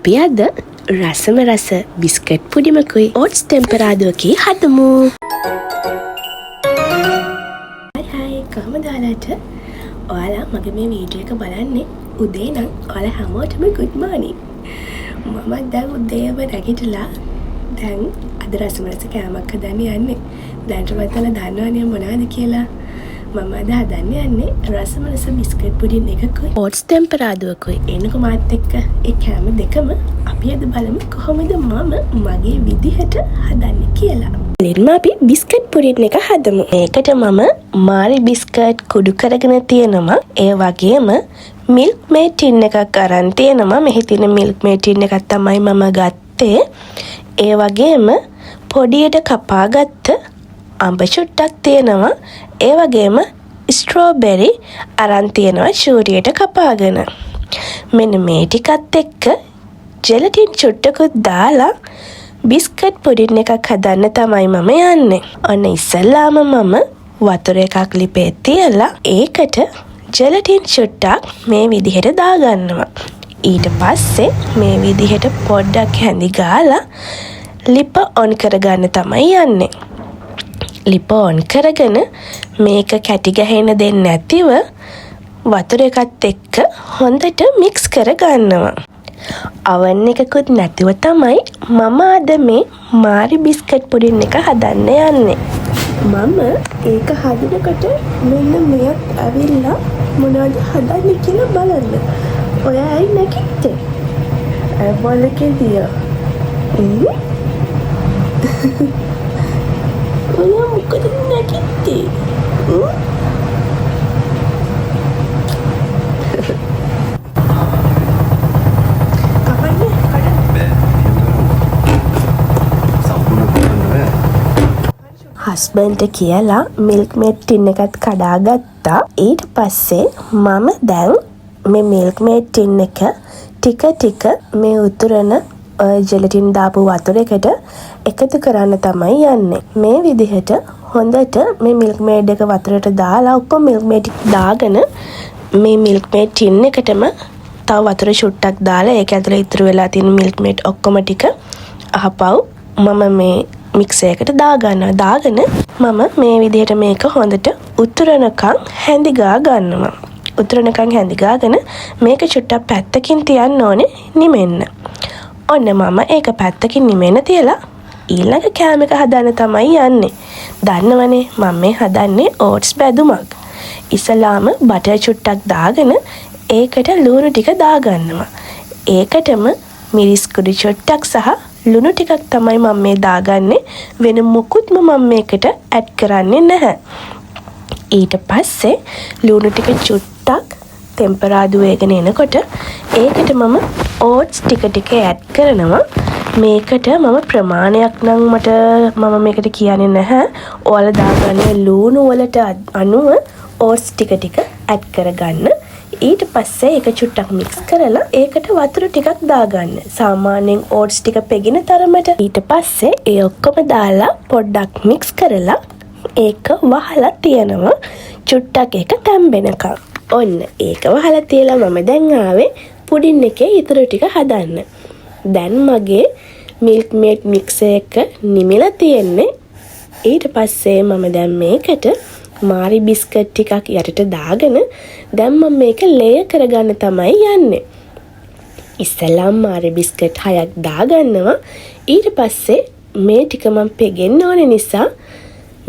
අපි අද රසම රස බිස්කට් පුඩිමකුයි ඕට්ස් ටෙම්පරාදුවකි හදමු. හයි කොහමද ඔයාලට? ඔයාලා මගේ මේ වීඩියෝ එක බලන්නේ උදේ නම් ඔයාලා හැමෝටම good morning. මම දැන් උදේම නැගිටලා දැන් අද රසම රස කෑමක් හදන්න යන්නේ. දැන්ට මතලා දන්නවනේ මොනවද කියලා. මම අද හදන්න යන්නේ රසම රස බිස්කට් පුඩින් එකකුයි ඕට්ස් ටෙම්පරාදුවකුයි. එන්නකෝ මාත් එක්ක ඒ කෑම දෙකම අපි අද බලමු කොහොමද මම මගේ විදිහට හදන්නේ කියලා. ඉතින් අපි බිස්කට් පුඩින් එක හදමු. ඒකට මම මාරි බිස්කට් කුඩු කරගෙන තියෙනවා. ඒ වගේම මිල්ක් මේඩ් ටින් එකක් අරන් තියෙනවා. මෙහි තියෙන මිල්ක් මේඩ් ටින් එකක් තමයි මම ගත්තේ. ඒ වගේම පොඩියට කපාගත්ත අඹ චුට්ටක් තියෙනවා. ඒ වගේම ස්ට්‍රෝබෙරි අරන් තියෙනවා චූරියට කපාගෙන. මෙන්න මේ ටිකත් එක්ක ජෙලටින් චුට්ටකුත් දාලා බිස්කට් පුඩින් එකක් හදන්න තමයි මම යන්නේ. ඔන්න ඉස්සල්ලාම මම වතුර එකක් ලිපේ තියලා ඒකට ජෙලටින් චුට්ටක් මේ විදිහට දාගන්නවා. ඊට පස්සේ මේ විදිහට පොඩ්ඩක් හැඳි ගාලා ලිප ඔන් කරගන්න තමයි යන්නේ. ලිප ඔන් කරගෙන මේක කැටි ගහන්න දෙන්නේ නැතිව වතුර එකත් එක්ක හොඳට මික්ස් කරගන්නවා. අවන් එකකුත් නැතිව තමයි මම අද මේ මාරි බිස්කට් පුඩින් එක හදන්න යන්නේ. මම ඒක හදනකොට මෙන්න මෙයක් ඇවිල්ලා මොනවද හදන්නේ කියලා බලන්න. ඔයා ඇයි නැගිට්ටේ? බොලකේදියා. ඔයා මොකද නැගිට්ටේ? හස්බන්ඩ්ට කියලා මිල්ක් මේඩ් ටින් එකත් කඩාගත්තා. ඊට පස්සේ මම දැන් මේ මිල්ක් මේඩ් ටින් එක ටික ටික මේ උතුරන ජෙලටින් දාපු වතුර එකට එකතු කරන්න තමයි යන්නේ. මේ විදිහට හොඳට මේ මිල්ක් මේඩ් එක වතුරට දාලා ඔක්කොම මිල්ක් මේඩ් දාගෙන මේ මිල්ක් මේඩ් ටින් එකටම තව වතුර චුට්ටක් දාලා ඒක ඇතුලේ ඉතුරු වෙලා තියෙන මිල්ක් මේඩ් ඔක්කොම ටික අහපව් මම මේ මික්සර් එකට දාගන්නවා. දාගෙන මම මේ විදිහට මේක හොඳට උතුරනකම් හැඳි ගා ගන්නවා. උතුරනකම් හැඳි ගාගෙන මේක චුට්ටක් පැත්තකින් තියන්න ඕනේ නිමෙන්න. ඔන්න මම ඒක පැත්තකින් නිමෙන්න තියලා ඊළඟ කෑම එක හදන්න තමයි යන්නේ. දන්නවනේ මම මේ හදන්නේ ඕට්ස් බැදුමක්. ඉස්සලාම බටර් චුට්ටක් දාගෙන ඒකට ලුණු ටික දාගන්නවා. ඒකටම මිරිස් කුඩු චුට්ටක් සහ ලුණු ටිකක් තමයි මම මේ දාගන්නේ. වෙන මොකුත්ම මම මේකට ඇඩ් කරන්නේ නැහැ. ඊට පස්සේ ලුණු ටික චුට්ටක් ටෙම්පරාදු වේගෙන එනකොට ඒකට මම ඕට්ස් ටික ටික ඇඩ් කරනවා. මේකට මම ප්‍රමාණයක් නම් මම මේකට කියන්නේ නැහැ. ඔයාලා දාගන්නේ ලුණු වලට අනුව ඕට්ස් ටික ටික ඇඩ් කරගන්න. ඊට පස්සේ ඒක චුට්ටක් මික්ස් කරලා ඒකට වතුර ටිකක් දාගන්න. සාමාන්‍යයෙන් ඕට්ස් ටික පෙගින තරමට. ඊට පස්සේ ඒ ඔක්කොම දාලා පොඩ්ඩක් මික්ස් කරලා ඒක වහලා තියනවා චුට්ටක් ඒක තැම්බෙනකම්. ඔන්න ඒක වහලා තියලා මම දැන් ආවේ පුඩින් එකේ ඉතුරු ටික හදන්න. දැන් මගේ මිල්ක් මේඩ් මික්සර් එක නිමිලා තියෙන්නේ. ඊට පස්සේ මම දැන් මේකට මාරි බිස්කට් ටිකක් යටට දාගෙන දැන් මම මේක ලේයර් කරගන්න තමයි යන්නේ. ඉස්සෙල්ලාම මාරි බිස්කට් 6ක් දාගන්නවා. ඊට පස්සේ මේ ටික මම පෙගෙන්න ඕනේ නිසා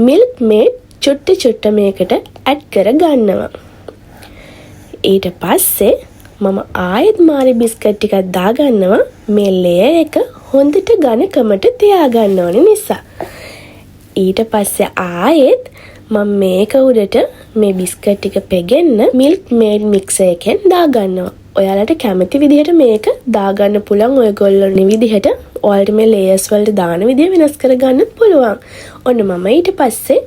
මිල්ක් මේඩ් චුට්ට මේකට ඇඩ් කරගන්නවා. ඊට පස්සේ මම ආයෙත් මාරි බිස්කට් ටිකක් දාගන්නවා. මේ ලේයර් එක හොඳට ඝනකමට තියාගන්න ඕනේ නිසා. ඊට පස්සේ ආයෙත් මම මේක උඩට මේ බිස්කට් ටික පෙගෙන්න මිල්ක් මේඩ් මික්සර් එකෙන් දාගන්නවා. ඔයාලට කැමති විදිහට මේක දාගන්න පුළුවන්. ඔයගොල්ලෝ විදිහට ඔයාලට මේ ලේයර්ස් වලට දාන විදිහ වෙනස් කරගන්න පුළුවන්. ඔන්න මම ඊට පස්සේ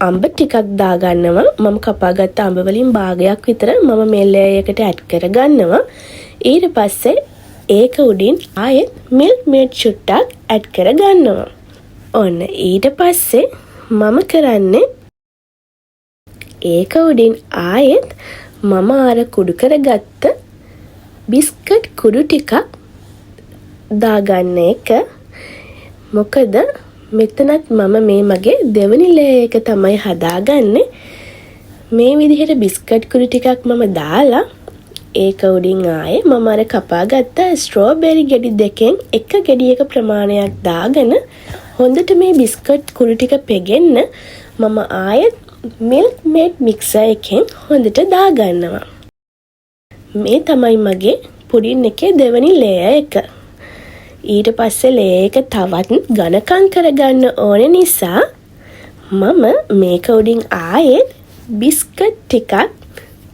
අඹ ටිකක් දාගන්නවා. මම කපාගත්ත අඹ වලින් භාගයක් විතර මම මේ ලේයර් එකට ඇඩ් කරගන්නවා. ඊට පස්සේ ඒක උඩින් ආයෙත් මිල්ක් මේඩ් චුට්ටක් ඇඩ් කරගන්නවා. ඔන්න ඊට පස්සේ මම කරන්නේ ඒක උඩින් ආයෙත් මම අර කුඩු කරගත්ත බිස්කට් කුඩු ටිකක් දාගන්න එක. මොකද මෙතනත් මම මේ මගේ දෙවනි ලේයර් එක තමයි හදාගන්නේ. මේ විදිහට බිස්කට් කුඩු ටිකක් මම දාලා ඒක උඩින් ආයේ මම අර කපාගත්ත ස්ට්‍රෝබෙරි ගෙඩි දෙකෙන් එක ගෙඩියක ප්‍රමාණයක් දාගෙන හොඳට මේ බිස්කට් කුඩු ටික පෙගෙන්න මම ආයෙත් මිල්ක් මේඩ් මික්සර් එකෙන් හොඳට දාගන්නවා. මේ තමයි මගේ පුඩින් එකේ දෙවනි ලේයර් එක. ඊට පස්සේ ලේයර් එක තවත් ඝනකම් කරගන්න ඕන නිසා මම මේක උඩින් ආයෙත් බිස්කට් ටිකක්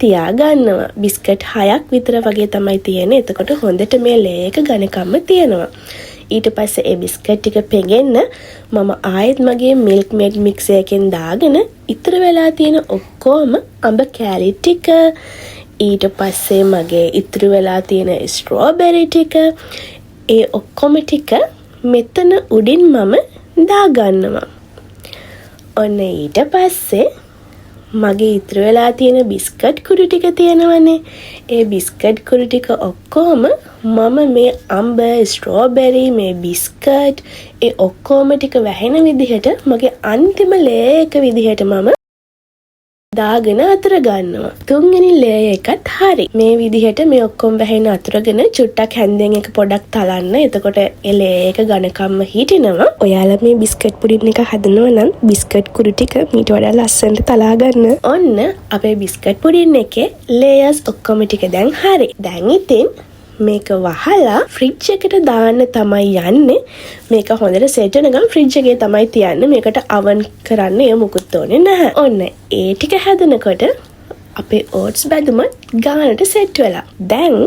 තියාගන්නවා. බිස්කට් 6ක් විතර වගේ තමයි තියෙන්නේ. එතකොට හොඳට මේ ලේයර් එක ඝනකම්ම තියෙනවා. ඊට පස්සේ ඒ බිස්කට් ටික පෙගෙන්න මම ආයෙත් මගේ මිල්ක් මේඩ් මික්සර් එකෙන් දාගෙන ඉතුරු වෙලා තියෙන ඔක්කොම අඹ කෑලි ටික, ඊට පස්සේ මගේ ඉතුරු වෙලා තියෙන ස්ට්‍රෝබෙරි ටික, ඒ ඔක්කොම ටික මෙතන උඩින් මම දාගන්නවා. ඔන්න ඊට පස්සේ මගේ ඉතුරු වෙලා තියෙන බිස්කට් කුඩු ටික තියෙනවනේ. ඒ බිස්කට් කුඩු ටික ඔක්කොම මම මේ අඹ, ස්ට්‍රෝබෙරි, මේ බිස්කට් ඒ ඔක්කොම ටික වැහෙන විදිහට මගේ අන්තිම ලේයර් එක විදිහට මම දාගෙන අතර ගන්නවා. තුන්වෙනි ලේයර් එකත් හරි. මේ විදිහට මේ ඔක්කොම වැහෙන අතරගෙන චුට්ටක් හැන්දෙන් එක පොඩක් තලන්න. එතකොට ඒ ලේයර් එක ඝනකම්ම හිටිනවා. ඔයාලා මේ බිස්කට් පුඩින් එක හදනවා නම් බිස්කට් කුඩු ටික මීට වඩා ලස්සනට තලා ගන්න. ඔන්න අපේ බිස්කට් පුඩින් එකේ ලේයර්ස් ඔක්කොම ටික දැන් හරි. දැන් ඉතින් මේක වහලා ෆ්‍රිජ් එකට දාන්න තමයි යන්නේ. මේක හොඳට සෙට් වෙනකම් ෆ්‍රිජ් එකේ තමයි තියන්නේ. මේකට අවන් කරන්න ඒ මුකුත් ඕනේ නැහැ. ඔන්න ඒ ටික හැදෙනකොට අපේ ඕට්ස් බැදුමත් ගානට සෙට් වෙලා. දැන්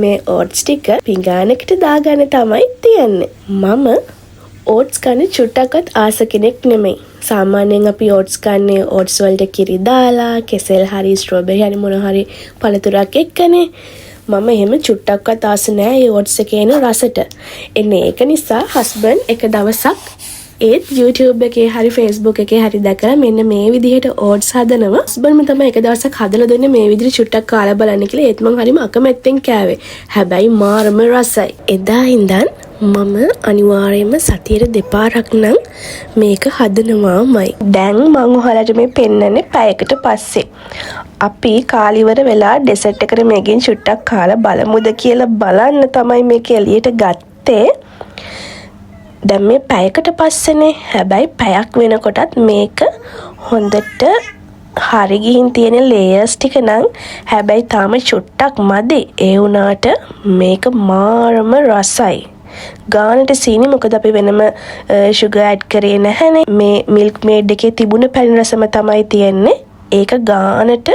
මේ ඕට්ස් ටික පිඟානකට දාගන්න තමයි තියන්නේ. මම ඕට්ස් කන්න චුට්ටක්වත් ආස කෙනෙක් නෙමෙයි. සාමාන්‍යයෙන් අපි ඕට්ස් කන්නේ ඕට්ස් වලට කිරි දාලා, කෙසෙල් හරි ස්ට්‍රෝබෙරි හරි මොන හරි පළතුරක් එක්කනේ. මම එහෙම චුට්ටක්වත් ආස නෑ ඒ ඕට්ස් එකේ එන රසට. එන්නේ ඒක නිසා හස්බන්ඩ් එක දවසක් ඒත් YouTube එකේ හරි Facebook එකේ හරි දැකලා මෙන්න මේ විදිහට ඕට්ස් හදනවා. හස්බන්ඩ්ම තමයි එක දවසක් හදලා දුන්නේ මේ විදිහට චුට්ටක් කාලා බලන්න කියලා. ඒත් මං හරිම අකමැත්තෙන් කෑවේ. හැබැයි මාරම රසයි. එදා ඉඳන් මම අනිවාර්යයෙන්ම සතියට දෙපාරක් නම් මේක හදනවාමයි. දැන් මං ඔයාලට මේ පෙන්නන්නේ පැයකට පස්සේ. අපි කාලිවර වෙලා ඩෙසර්ට් එකට මේකෙන් චුට්ටක් කාලා බලමුද කියලා බලන්න තමයි මේක එළියට ගත්තේ. දැන් මේ පැයකට පස්සේනේ. හැබැයි පැයක් වෙනකොටත් මේක හොඳට හරි ගිහින් තියෙන ලේයර්ස් ටික නම් හැබැයි තාම චුට්ටක් මදි. ඒ වුණාට මේක මාරම රසයි. ගානට සීනි මොකද අපි වෙනම sugar add කරේ නැහැනේ. මේ milk maid එකේ තිබුණ පැණි රසම තමයි තියෙන්නේ. ඒක ගානට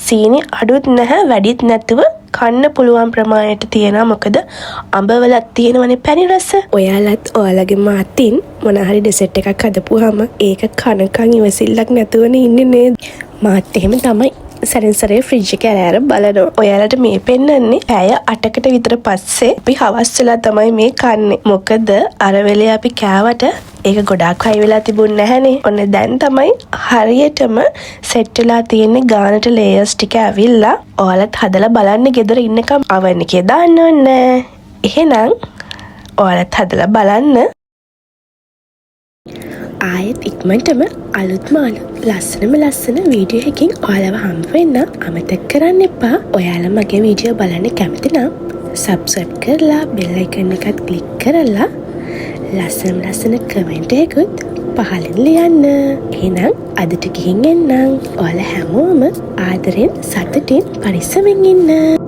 සීනි අඩුත් නැහැ වැඩිත් නැතුව කන්න පුළුවන් ප්‍රමාණයට තියෙනවා. මොකද අඹවලක් තියෙනවනේ පැණි රස. ඔයාලත් ඔයාලගේ අතින් මොන හරි ඩෙසර්ට් එකක් හදපුවාම ඒක කනකන් ඉවසිල්ලක් නැතුවනේ ඉන්නේ නේද? මාත් එහෙම තමයි. සැරින් සැරේ ෆ්‍රිජ් එක ඇර බලනවා. ඔයාලට මේ පෙන්නන්නේ පැය 8කට විතර පස්සේ අපි හවස් වෙලා තමයි මේ කන්නේ. මොකද අර වෙලේ අපි කෑවට ඒක ගොඩාක් හයි වෙලා තිබුණ නැහැනේ. ඔන්න දැන් තමයි හරියටම සෙට් වෙලා තියෙන්නේ. ගානට ලේයර්ස් ටික ඇවිල්ලා. ඔයාලත් හදලා බලන්න ගෙදර ඉන්නකම් oven එකේ දාන්න ඕනේ. එහෙනම් ඔයාලත් හදලා බලන්න. ආයෙත් ඉක්මනටම අලුත්ම අලුත් ලස්සන වීඩියෝ එකකින් ඔයාලව හම්බ වෙන්න අමතක කරන්න එපා. ඔයාලා මගේ වීඩියෝ බලන්න කැමති නම් subscribe කරලා bell icon එකත් click කරලා ලස්සන කමෙන්ට් එකකුත් පහලින් ලියන්න. එහෙනම් අදට ගිහින් එන්නම්. ඔයාලා හැමෝම ආදරෙන් සතුටින් පරිස්සමෙන් ඉන්න.